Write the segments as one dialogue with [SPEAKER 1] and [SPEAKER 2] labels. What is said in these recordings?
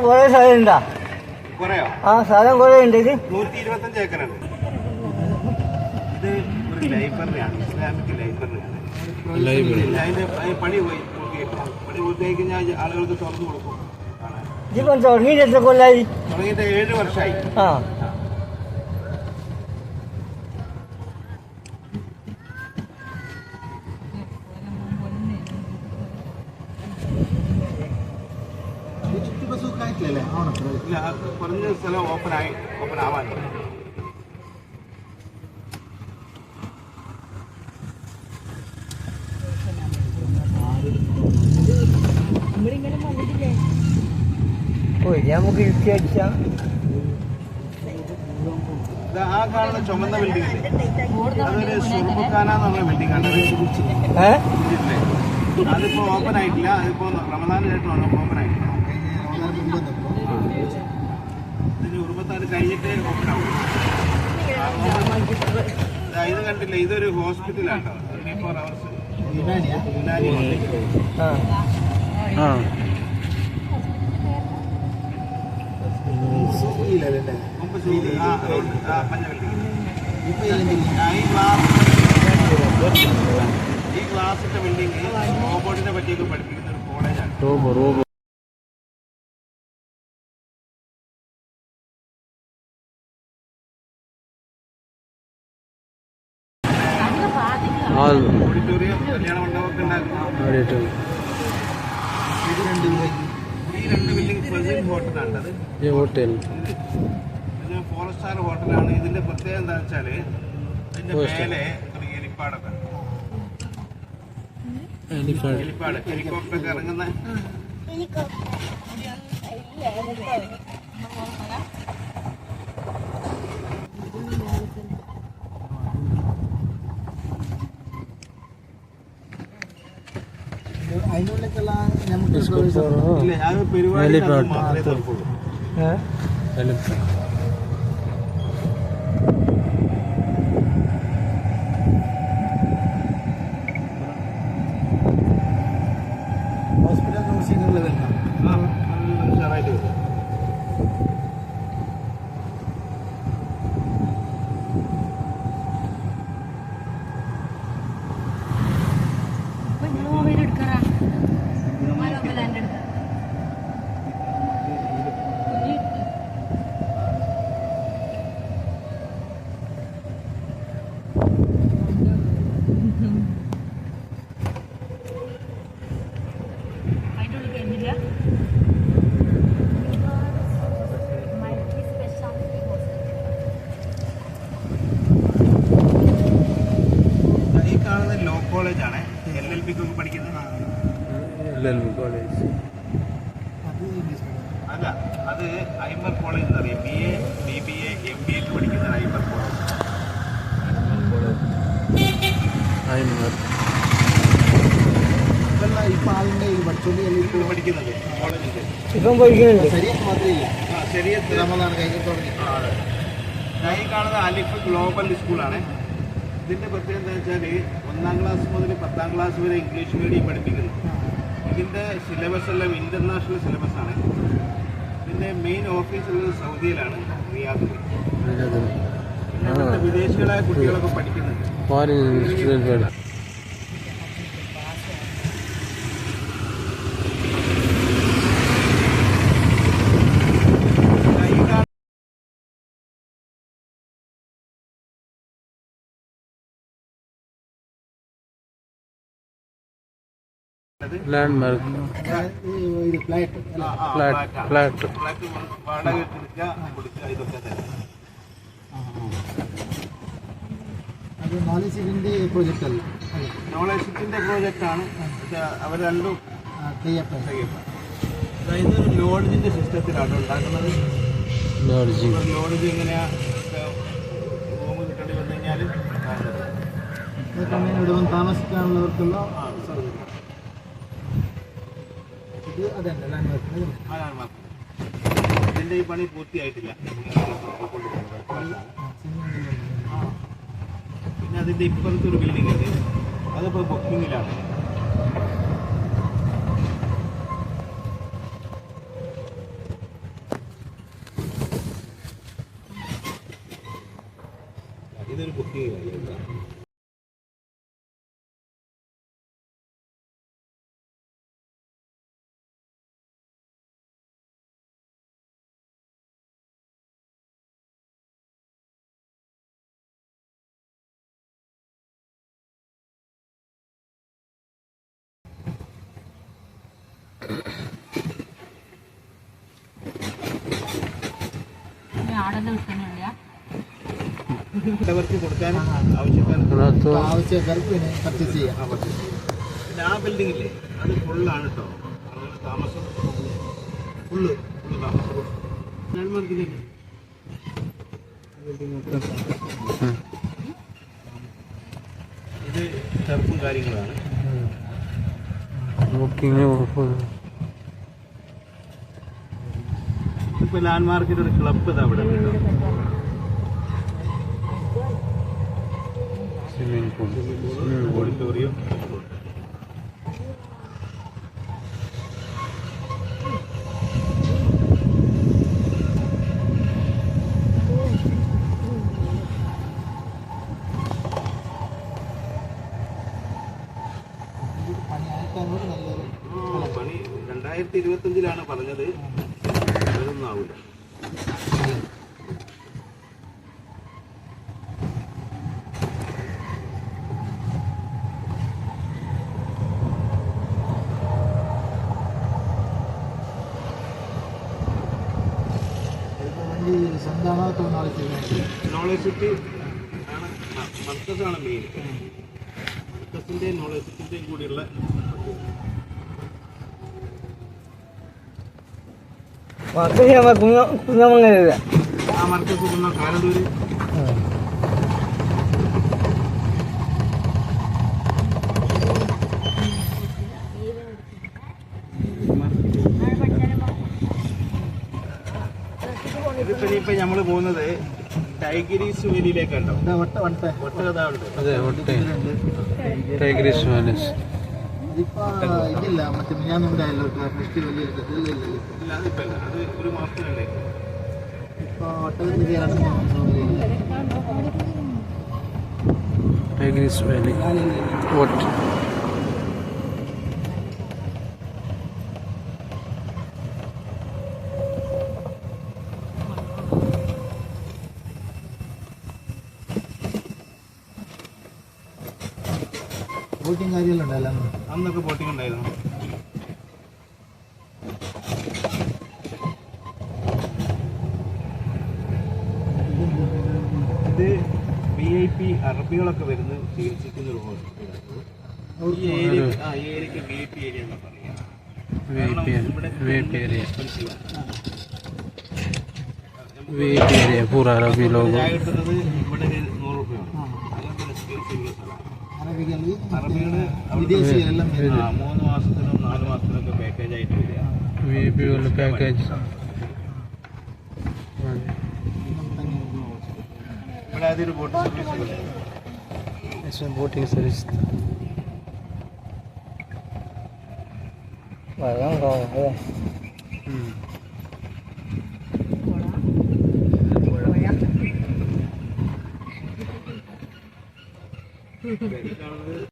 [SPEAKER 1] കുറെ സ്ഥലം ഉണ്ടാ? ആ സ്ഥലം കുറെ ഉണ്ട്. ഇത്
[SPEAKER 2] 125 ഏക്കറാണ്. ഇത് ഒരു ലൈബ്രറിയാണ്, ഇസ്ലാമിക് ലൈബ്രറിയാണ്. അതിന്റെ പണി പൂർത്തിയായി കഴിഞ്ഞാൽ ആളുകൾക്ക് തുറന്നു കൊടുക്കും.
[SPEAKER 1] ഇതിപ്പം തുടങ്ങിയിട്ട് എത്ര കൊല്ലായി?
[SPEAKER 2] തുടങ്ങിയിട്ട് 7 വർഷമായി.
[SPEAKER 1] ആ
[SPEAKER 2] പറഞ്ഞ സ്ഥലം ഓപ്പൺ ആവാനുണ്ട്.
[SPEAKER 1] നമുക്ക് ഇടിച്ചടിച്ചാ
[SPEAKER 2] ആ കാണുന്ന ചുമന്ന ബിൽഡിംഗ് അതൊരു സുർബുഖാന എന്ന് പറഞ്ഞ ബിൽഡിംഗ് ആണ്. അതിപ്പോ ഓപ്പൺ ആയിട്ടില്ല. അതിപ്പോ റമദാനായിട്ട് ഓപ്പൺ ആയിട്ടില്ല. ഇതിന് ഉറുമ്പത്താറ് കഴിഞ്ഞിട്ട് ഓപ്പൺ ആവും. ഇത് കണ്ടില്ല, ഇതൊരു ഹോസ്പിറ്റലാട്ടോ. 24 hours യുനാനി ഈ ക്ലാസിന്റെ ബിൽഡിംഗ് റോബോട്ടിനെ പറ്റിയൊക്കെ പഠിപ്പിക്കുന്ന ഒരു കോളേജാണ്. ഓഡിറ്റോറിയം, കല്യാണ മണ്ഡപമൊക്കെ ഉണ്ടാക്കുന്നത്. ഈ രണ്ട് ബിൽഡിംഗ് പ്രസിഡന്റ് ഹോട്ടലാണത്. ഫോർ സ്റ്റാർ ഹോട്ടലാണ്. ഇതിന്റെ പ്രത്യേകത എന്താ വെച്ചാല് ഇതിന്റെ മേലെ ഒരു ഹെലിപ്പാടൊക്കെ, ഹെലികോപ്റ്ററൊക്കെ ഇറങ്ങുന്ന പരിപാടി മാത്രമേ തുറക്കുള്ളൂ. ഹോസ്പിറ്റൽ നഴ്സിംഗുള്ള ഉഷാറായിട്ട് വരും. കോളേജാണ് LLBക്ക് പഠിക്കുന്നത്. അല്ല, അത് ഐമർ കോളേജ് എന്നറിയാം. BA, BBA, MBA പഠിക്കുന്ന ഐമർ കോളേജ്. ഇപ്പൊ ആളുടെ പഠിക്കുന്നത് കോളേജിൽ
[SPEAKER 1] ഇപ്പം പഠിക്കുന്നുണ്ട്.
[SPEAKER 2] ശരിയത്ത് ഞാൻ ഈ കാണുന്ന അലിഫ് ഗ്ലോബൽ സ്കൂളാണ്. ഇതിൻ്റെ പ്രത്യേകത എന്താ വെച്ചാൽ 1ാം ക്ലാസ് മുതൽ 10ാം ക്ലാസ് വരെ ഇംഗ്ലീഷ് മീഡിയം പഠിപ്പിക്കുന്നു. ഇതിൻ്റെ സിലബസ് എല്ലാം ഇൻ്റർനാഷണൽ സിലബസാണ്. ഇതിൻ്റെ മെയിൻ ഓഫീസുള്ളത് സൗദിയിലാണ്, റിയാദിൽ. പിന്നെ വിദേശികളായ കുട്ടികളൊക്കെ പഠിക്കുന്നുണ്ട്.
[SPEAKER 3] ലാൻഡ്മാർക്ക് ഫ്ലാറ്റ്
[SPEAKER 2] നോളജിന്റെ പ്രോജക്റ്റ് അല്ല, നോളജിന്റെ പ്രോജക്റ്റാണ്. അവർ രണ്ടും അതായത് ലോഡ്ജിന്റെ സിസ്റ്റത്തിലാണ് ഉണ്ടാക്കുന്നത്. ലോഡ്ജ് എങ്ങനെയാ റൂം കിട്ടേണ്ടി വന്നു കഴിഞ്ഞാൽ ഇവിടെ വന്ന് താമസിക്കാനുള്ളവർക്കുള്ള സൗകര്യം. ഇത് അതന്നെ ലാൻഡ്മാർക്ക്. ഇതിന്റെ ഈ പണി പൂർത്തിയായിട്ടില്ല. അതിൻ്റെ ഇപ്പുറത്തെ ഒരു ബിൽഡിംഗ് ഉണ്ട്, അതിപ്പോൾ ബുക്കിങ്ങിലാണ്. ഇതൊരു ബുക്കിങ്ങിലാണ്. അവർക്ക് കൊടുക്കാൻ ആവശ്യക്കാർക്ക് പർച്ചേസ് ചെയ്യാം. പിന്നെ ആ ബിൽഡിംഗ് ഇല്ലേ, അത് ഫുള്ളാണ് കേട്ടോ. താമസം ഫുള്ള് താമസം ഇത് ടെറപ്പും കാര്യങ്ങളാണ്. ഇപ്പൊ ലാൻഡ് മാർക്കിന്റെ ഒരു ക്ലബ് ഇതാ അവിടെ കേട്ടോ. ഓഡിറ്റോറിയം. പണി 2025 പറഞ്ഞത്, അതൊന്നും ആവില്ല. നോളജ് സിറ്റി ആണ്, മർക്കസാണ് മെയിൻ. മർക്കസിൻ്റെയും നോളജ് സിറ്റിൻ്റെയും കൂടിയുള്ള
[SPEAKER 1] കുഞ്ഞമംഗല
[SPEAKER 2] ആ മർക്കസ് കുന്ന കാരന്തൂര്. ഇതിപ്പോ നമ്മള് പോകുന്നത് ടൈഗരീസ് വാലിയിലേക്കാണ്ടോ. ഇതില്ല, മറ്റേ ഞാൻ നമ്മുടെ ഫെസ്റ്റിവൽ അത് ഒരു മാസത്തിനുണ്ട്.
[SPEAKER 3] ടൈഗ്രീസ് വാലി
[SPEAKER 1] ബോട്ടിങ് കാര്യങ്ങളുണ്ടല്ലോ
[SPEAKER 2] അന്നൊക്കെ ബോട്ടിംഗ് ഉണ്ടായിരുന്നു. ഇത് VIP അറബികളൊക്കെ വരുന്ന ചികിത്സിക്കുന്ന ഒരു ഹോസ്പിറ്റലാണ്. ഈ ഏരിയക്ക് VIP ഏരിയ എന്നാ പറയാ.
[SPEAKER 3] पूरा अरबी लोग
[SPEAKER 2] കിട്ടുന്നത് ഇവിടെ 100 രൂപയാണ്. അങ്ങനത്തെ എക്സ്പീരിയൻസ് ഉള്ള സ്ഥലമാണ്. അറബികള് 3 മാസത്തിനും 4 മാസത്തിനൊക്കെ പാക്കേജ് ആയിട്ട് വരിക.
[SPEAKER 3] पैकेज
[SPEAKER 2] ഇവിടെ അതൊരു ബോട്ട് സർവീസ്,
[SPEAKER 3] इसमें बोटिंग सर्विस
[SPEAKER 2] കാണുന്നത്.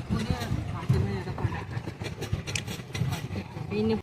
[SPEAKER 4] പുതിയ മാറ്റങ്ങൾ ഇതൊക്കെ ഉണ്ടാക്കാം പിന്നെ